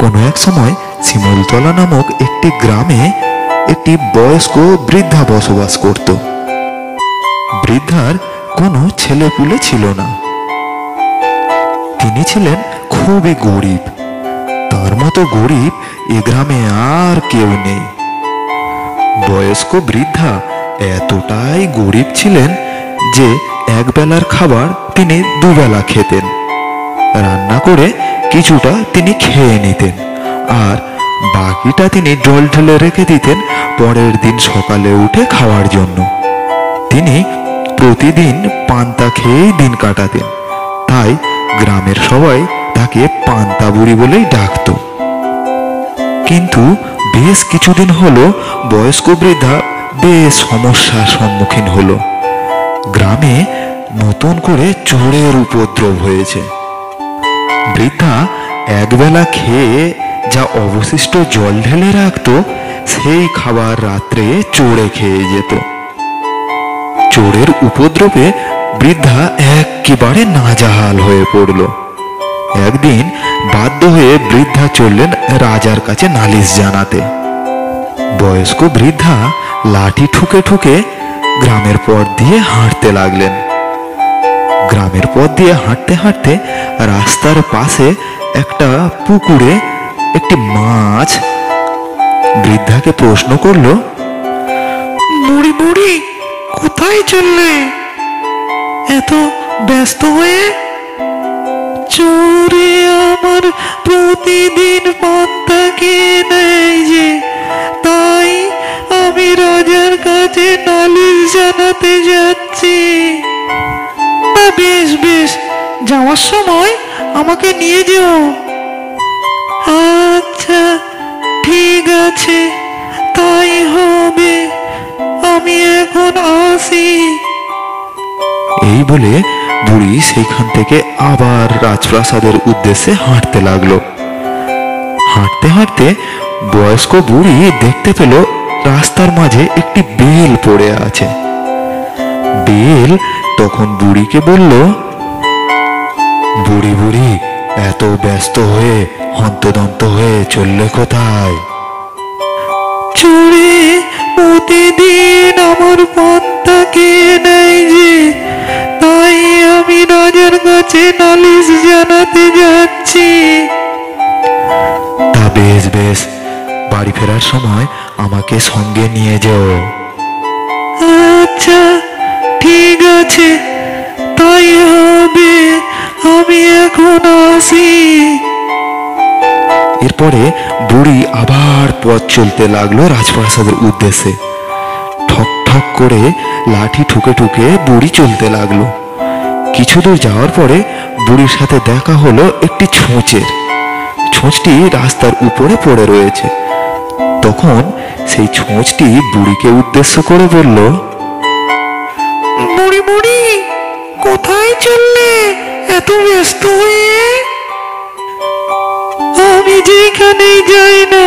কোনো এক সময় শিমুলতলা নামক একটি গ্রামে একটি বয়স্ক বৃদ্ধা বসবাস করত। বৃদ্ধার কোনো ছেলেপুলে ছিল না। তিনি ছিলেন খুবই গরিব। তার মতো গরিব এ গ্রামে আর কেউ নেই। বয়স্ক বৃদ্ধা এতটাই গরিব ছিলেন যে একবেলার খাবার তিনি দুবেলা খেতেন। রান্না করে কিছুটা তিনি খেয়ে নিতেন, আর বাকিটা তিনি জল ঢেলে রেখে দিতেন পরের দিন সকালে উঠে খাওয়ার জন্য। তিনি প্রতিদিন পান্তা খেয়েই দিন কাটাতেন, তাই গ্রামের সবাই তাকে পান্তা বুড়ি বলেই ডাকত। কিন্তু বেশ কিছুদিন হলো বয়স্ক বৃদ্ধা বেশ সমস্যার সম্মুখীন হলো। গ্রামে নতুন করে চোরের উপদ্রব হয়েছে। বৃদ্ধা একবেলা খেয়ে যা অবশিষ্ট জল ঢেলে রাখত, সেই খাবার রাত্রে চোরে খেয়ে যেত। চোরের উপদ্রবে বৃদ্ধা একেবারে নাজেহাল হয়ে পড়ল। একদিন বাধ্য হয়ে বৃদ্ধা চললেন রাজার কাছে নালিশ জানাতে। বয়স্ক বৃদ্ধা লাঠি ঠুকে ঠুকে গ্রামের পথ দিয়ে হাঁটতে লাগলেন। গ্রামের পথ দিয়ে হাঁটতে হাঁটতে রাস্তার পাশে একটা পুকুরে একটি মাছ বৃদ্ধাকে প্রশ্ন করল, বুড়ি বুড়ি, কোথায় চললে এত ব্যস্ত হয়ে? চোরে আমার প্রতিদিন পান্তা খেয়ে নেয় যে, তাই আমি রাজার কাছে নালিশ জানাতে যাচ্ছি। বেশ বেশ, যাওয়ার সময় আমাকে নিয়ে যেও। আচ্ছা ঠিক আছে, তাই হবে, আমি এখন আসি। এই বলে বুড়ি সেখান থেকে আবার রাজপ্রাসাদের উদ্দেশ্যে হাঁটতে লাগলো। হাঁটতে হাঁটতে বয়স্ক বুড়ি দেখতে পেল রাস্তার মাঝে একটি বেল পড়ে আছে। বেল তখন বুড়িকে বলল, বুড়ি বুড়ি, এত ব্যস্ত হয়ে হন্তদন্ত হয়ে চললে কোথায়? চোরে প্রতিদিন আমার পান্তা খেয়ে নেয় যে, তাই আমি রাজার কাছে নালিশ জানাতে যাচ্ছি। তা বেশ বেশ, বাড়ি ফেরার সময় আমাকে সঙ্গে নিয়ে যেও। আচ্ছা ঠিক আছে, তাই হবে, আমি এখন আসি। এরপরে বুড়ি আবার পথ চলতে লাগলো রাজপ্রাসাদের উদ্দেশ্যে। ঠক ঠক করে লাঠি ঠুকে ঠুকে বুড়ি চলতে লাগলো। কিছু দূর যাওয়ার পরে বুড়ির সাথে দেখা হলো একটি ছোঁচের। ছোঁচটি রাস্তার উপরে পড়ে রয়েছে। তখন সেই ছোঁচটি বুড়িকে উদ্দেশ্য করে বলল, বুড়ি বুড়ি, কোথায় চললে এত ব্যস্ত হয়ে? আমি যেখানেই যাই না,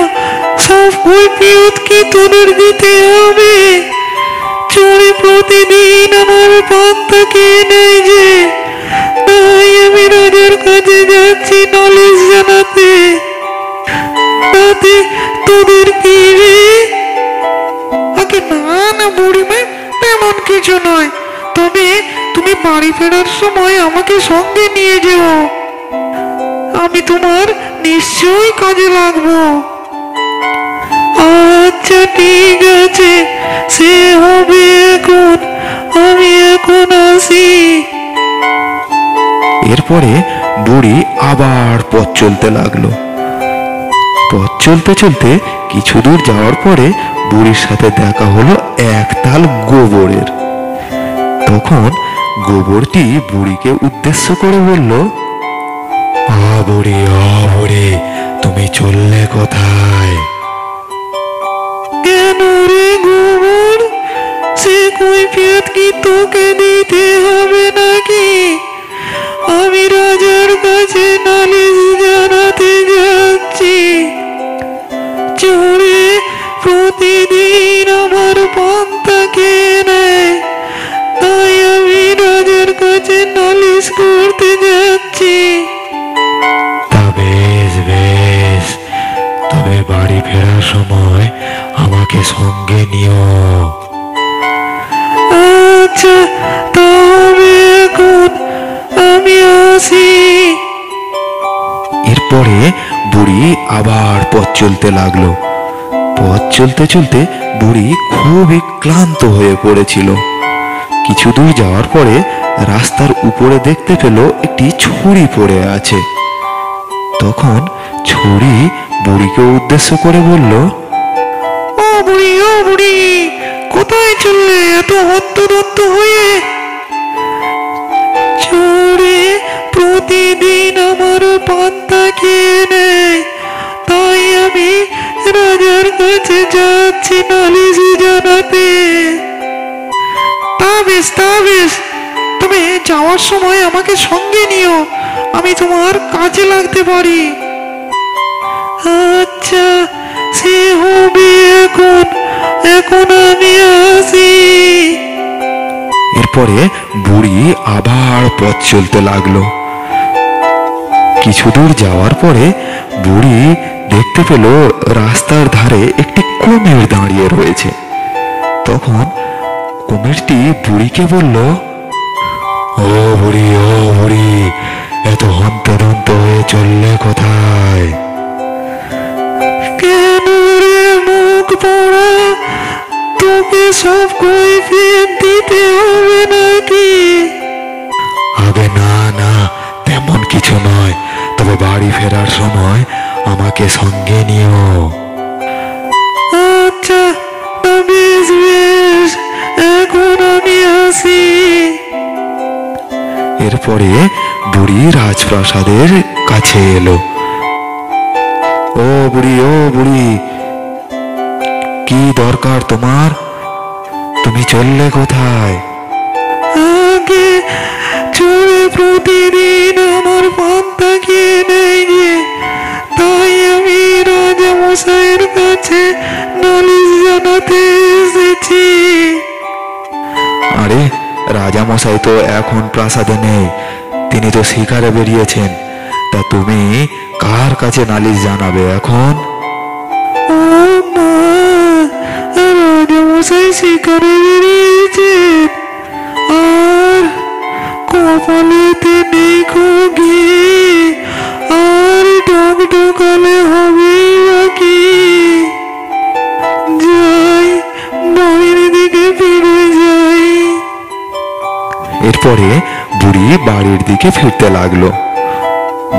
সব কৈফিয়ত কি তোদের দিতে হবে? চোরে প্রতিদিন আমার পান্তা খেয়ে নেয় যে, তাই আমি রাজার কাছে যাচ্ছি নালিশ জানাতে। তাতে তোদের কি রে? আগে না না বুড়িমা, তেমন কিছু নয়, তবে তুমি বাড়ি ফেরার সময় আমাকে সঙ্গে নিয়ে যেও। আমি তোমার নিশ্চয়ই কাজে লাগবো। আচ্ছা ঠিক আছে, সে হবে, এখন আমি এখন আসি। এরপরে বুড়ি আবার পথ চলতে লাগলো। পথ চলতে চলতে কিছু দূর যাওয়ার পরে বুড়ির সাথে দেখা হলো এক তাল গোবরের। তখন গোবরটি বুড়িকে উদ্দেশ্য করে বলল, বুড়ি, বুড়ি, তুমি চললে কোথায়? কেন রে গোবর, সে কৈফিয়ত কি তোকে দিতে হবে নাকি? আমি রাজার কাছে নালিশ জানাতে যাচ্ছি। চোরে প্রতিদিন আমার পান্তা খেয়ে নেয়, তাই আমি রাজার কাছে নালিশ করতে যাচ্ছি। তা বেশ বেশ, সময় আমাকে সঙ্গে নিও। আচ্ছা, তবে এখন আমি আসি। এরপরে বুড়ি আবার পথ চলতে লাগলো। পথ চলতে চলতে বুড়ি খুবই ক্লান্ত হয়ে পড়েছিল। কিছু দূর যাওয়ার পরে রাস্তার উপরে দেখতে পেল একটি ছুরি পড়ে আছে। তখন ছুরি বুড়িকে উদ্দেশ্য করে বলল, ও বুড়ি, ও বুড়ি, কোথায় চললে এত হন্তদন্ত হয়ে? চোরে প্রতিদিন আমার পান্তা খেয়ে নেয়, তাই আমি রাজার কাছে যাচ্ছি নালিশ জানাতে। তা বেশ, তা বেশ, তবে যাওয়ার সময় আমাকে সঙ্গে নিও, আমি তোমার কাজে লাগতে পারি। আচ্ছা, সে হবে। এখন এখন আমি আসি। এরপরে বুড়ি আবার পথ চলতে লাগলো। কিছু দূর যাওয়ার পরে বুড়ি দেখতে পেল রাস্তার ধারে একটি কুমির দাঁড়িয়ে রয়েছে। তখন কুমিরটি বুড়িকে বলল, ও বুড়ি, ও বুড়ি, এত হন্তদন্ত হয়ে চললে কোথায়? কেন রে মুখ পোড়া, তোকে সব কৈফিয়ত দিতে হবে নাকি? আগে না না, তেমন কিছু নয়, তবে বাড়ি ফেরার সময় আমাকে সঙ্গে নিও। আচ্ছা, বেশ বেশ, এখন আমি আসি। এরপরে বুড়ি রাজপ্রাসাদের কাছে এলো। ও বুড়ি, ও বুড়ি, কি দরকার তোমার? তুমি চললে কোথায়? আগে চোরে প্রতিদিন আমার পান্তা খেয়ে নেয় যে, তাই আমি রাজা মশাইয়ের কাছে নালিশ জানাতে এসেছি। আরে, রাজা মশাই তো এখন প্রাসাদে নেই, তিনি তো শিকারে বেরিয়েছেন। তা তুমি কার কাছে নালিশ জানাবে এখন? ও মা, রাজা মশাই শিকারে বেরিয়েছেন, আর কপালেতে নেই ঘি, আর ঢকঢকালে হবে বাকি। যাই, বাড়ির দিকে ফিরে যাই। এরপরে বুড়ি বাড়ির দিকে ফিরতে লাগলো।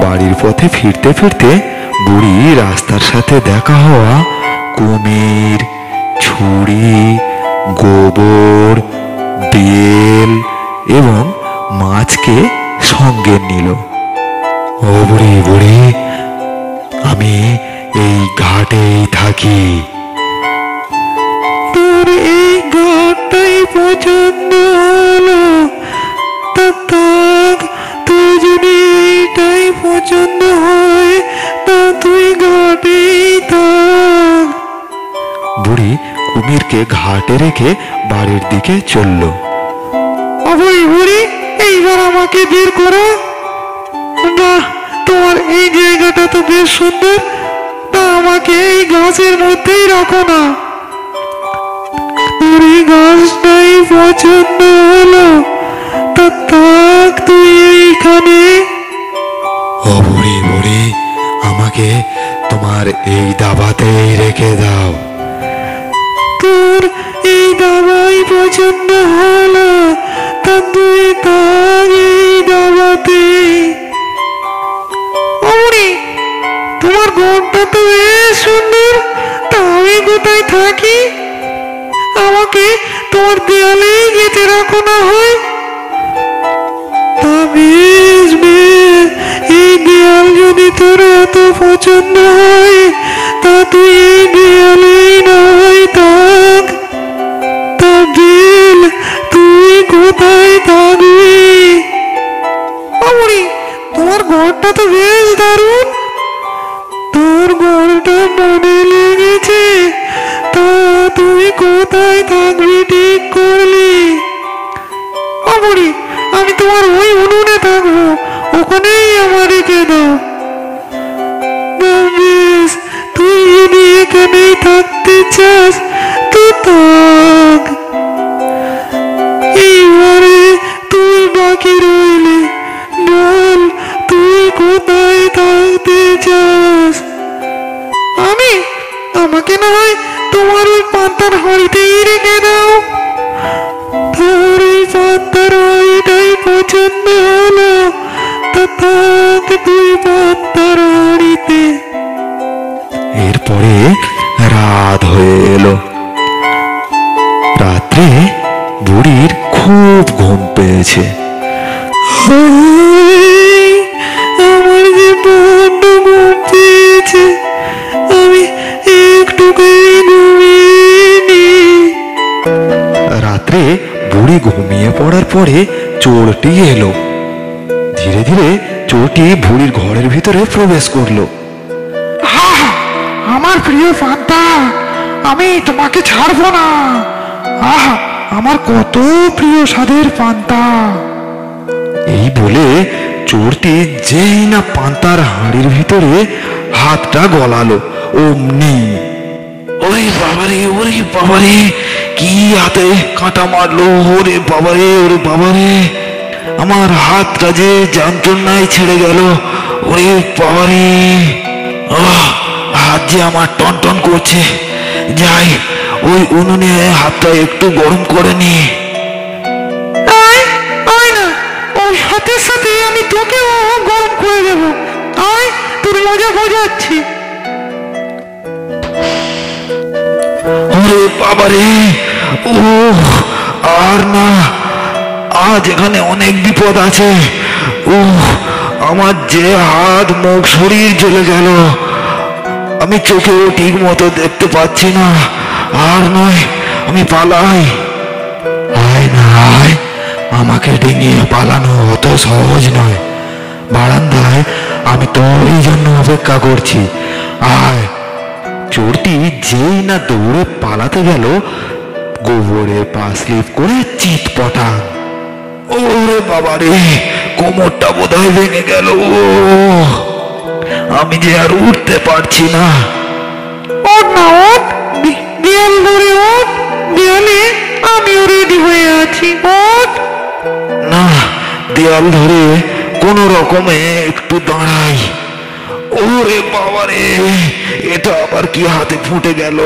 বাড়ির পথে ফিরতে ফিরতে বুড়ি রাস্তার সাথে দেখা হওয়া কুমির, ছুরি, গোবর, বেল এবং মাছকে সঙ্গে নিল। ও বুড়ি, বুড়ি, আমি এই ঘাটেই থাকি। তোর এই ঘরটাই পছন্দ হলো, তা থাক, তুই যদি এইটাই পছন্দ হয় তা তুই ঘাটেই থাক। বুড়ি কুমিরকে ঘাটে রেখে বাড়ির দিকে চলল। অবৈ বুড়ি, এইবার আমাকে বের করো। বাহ, তোমার এই জায়গাটা তো বেশ সুন্দর, তা আমাকে এই গাছের মধ্যেই রাখো না। তোর এই গাছটাই পছন্দ হলো, তা থাক তুই এইখানে। ও বুড়ি, বুড়ি, আমাকে তোমার এই দাবাতেই রেখে দাও। তোর এই দাবাই পছন্দ হলো, তা তুই থাক এই দাবাতে। ও বুড়ি, তোমার ঘরটা তো বেশ সুন্দর, তা আমি কোথায় থাকি? আমাকে তোমার দেয়ালেই গেঁথে রাখো না হয়। তা বেশ বেশ, এই দেয়াল যদি তোর এত পছন্দ হয় তা তুই এই দেয়ালেই না হয় থাক। তা বেল, তুই কোথায় থাকবি? ও বুড়ি, তোমার ঘরটা তো বেশ দারুণ, তোর ঘরটা মনে লেগেছে, তা তুই কোথায় থাকবি ঠিক করলি? ও বুড়ি, আমি তোমার ওই উনুনে থাকবো, ওখানেই আমার রেখে দাও। বেশ, তুই যদি এখানেই থাক চাস তো থাক, এইবারে তুই বাকি রইলে, বল তুই কোথায় থাকতে চাস? আমাকে না হয় তোমার ওই পান্তার হাঁড়িতেই রেখে দাও। তোর ওই পান্তার হাঁড়িটাই পছন্দ হলো, তা থাক তুই পান্তার হাঁড়িতে। এরপরে রাত হয়ে এলো। রাত্রে বুড়ির খুব ঘুম পেয়েছে। আমার যে বড্ড ঘুম পেয়েছে, আমি রাত্রে বুড়ি ঘুমিয়ে পড়ার পরে চোরটি এলো। ধীরে ধীরে চোরটি বুড়ির ঘরের ভিতরে প্রবেশ করলো। আমার প্রিয় পান্তা, আমি তোমাকে ছাড়বো না। আহা, আমার কত প্রিয় স্বাদের পান্তা। এই বলে চোরটি যেই না পান্তার হাঁড়ির ভিতরে হাতটা গলালো, অমনি ওরে বাবারে, কি হাতে কাঁটা মারলো! ওরে বাবারে, আমার হাতটা যে যন্ত্রণায় ছেড়ে গেল। ওরে বাবারে, হাত যে আমার টনটন করছে। যাই, ওই উনুনে হাতটা একটু গরম করে নি। ওই হাতের সাথে আমি তোকেও গরম করে দেবো। আয়, তোর মজা বোঝাচ্ছি। ওরে বাবারে, ও আর না, আজ এখানে অনেক বিপদ আছে। আমার যে হাত মুখ শরীর জ্বলে গেল, আমি চোখেও ঠিক মতো দেখতে পাচ্ছি না। আর নয়, আমি পালাই। আয় না আয়, আমাকে ডিঙিয়ে পালানো অত সহজ নয়। বারান্দায় আমি তোরই জন্য অপেক্ষা করছি, আয়। চোরটি যেই না দৌড়ে পালাতে গেল, গোবরে পা স্লিপ করে চিৎপটাং। ওরে বাবারে, কোমরটা বোধহয় ভেঙে গেল। আমি যে আর উঠতে পারছি না। ওঠ না, ওঠ, দেয়াল ধরে ওঠ। দেয়ালে আমিও রেডি হয়ে আছি, ওঠ। না, দেয়াল ধরে কোন রকমে একটু দাঁড়াই। ওরে বাবারে, এটা আবার কি হাতে ফুটে গেল!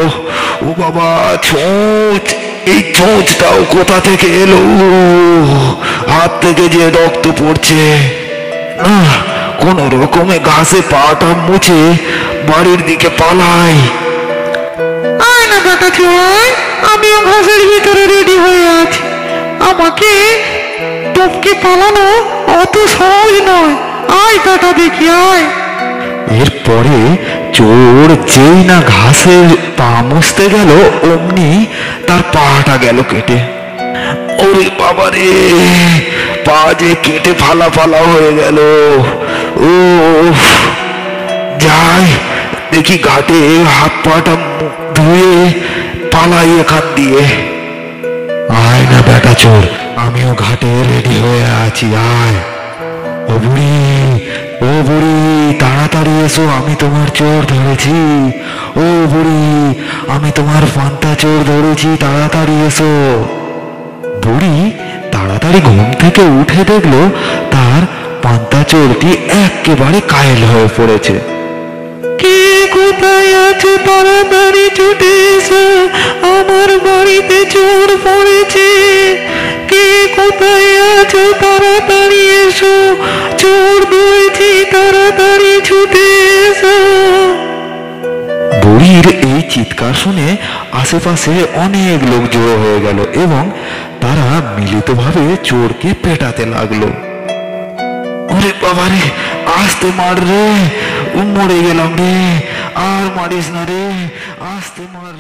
ও বাবা, ছোঁচ! এই ছোঁচটাও কোথা থেকে এলো? হাত থেকে যে রক্ত পড়ছে। না, কোন রকমে ঘাসে পাটা মুছে বাড়ির দিকে পালাই। আয় না বেটা চোর, আমিও ঘাসের ভিতরে রেডি হয়ে আছি। আমাকে টপকে পালানো অত সহজ নয়। আয় বেটা, দেখি আয়। এরপরে চোর যেই না ঘাসের পা মুছতে গেল, অমনি তার পাটা গেল কেটে। ওরে বাবারে, পা যে কেটে ফালা ফালা হয়ে গেল। ও যাই, দেখি ঘাটে হাত পাটা ধুয়ে পালাই এখান দিয়ে। আয় না বেটা চোর, আমিও ঘাটে রেডি হয়ে আছি, আয়। ও বুড়ি, তাড়াতাড়ি এসো, আমি তোমার চোর ধরেছি। ও বুড়ি, আমি তোমার পান্তা চোর ধরেছি, তাড়াতাড়ি এসো। বুড়ি তাড়াতাড়ি ঘুম থেকে উঠে দেখলো তার পান্তা চোরটি একেবারে কায়েল হয়ে পড়েছে। কে কোথায় আছো, তাড়াতাড়ি ছুটে এসো, আমার বাড়িতে চোর পড়েছে। কে কোথায় আছো, তাড়াতাড়ি এসো, চোর ধরেছি, তাড়াতাড়ি ছুটে এসো। বুড়ির এই চিৎকার শুনে আশেপাশে অনেক লোক জড়ো হয়ে গেল এবং তারা মিলিতভাবে চোরকে পেটাতে লাগলো। ওরে বাবারে, আস্তে মার রে, মরে গেলাম রে, আর মারিস না রে, আস্তে মার।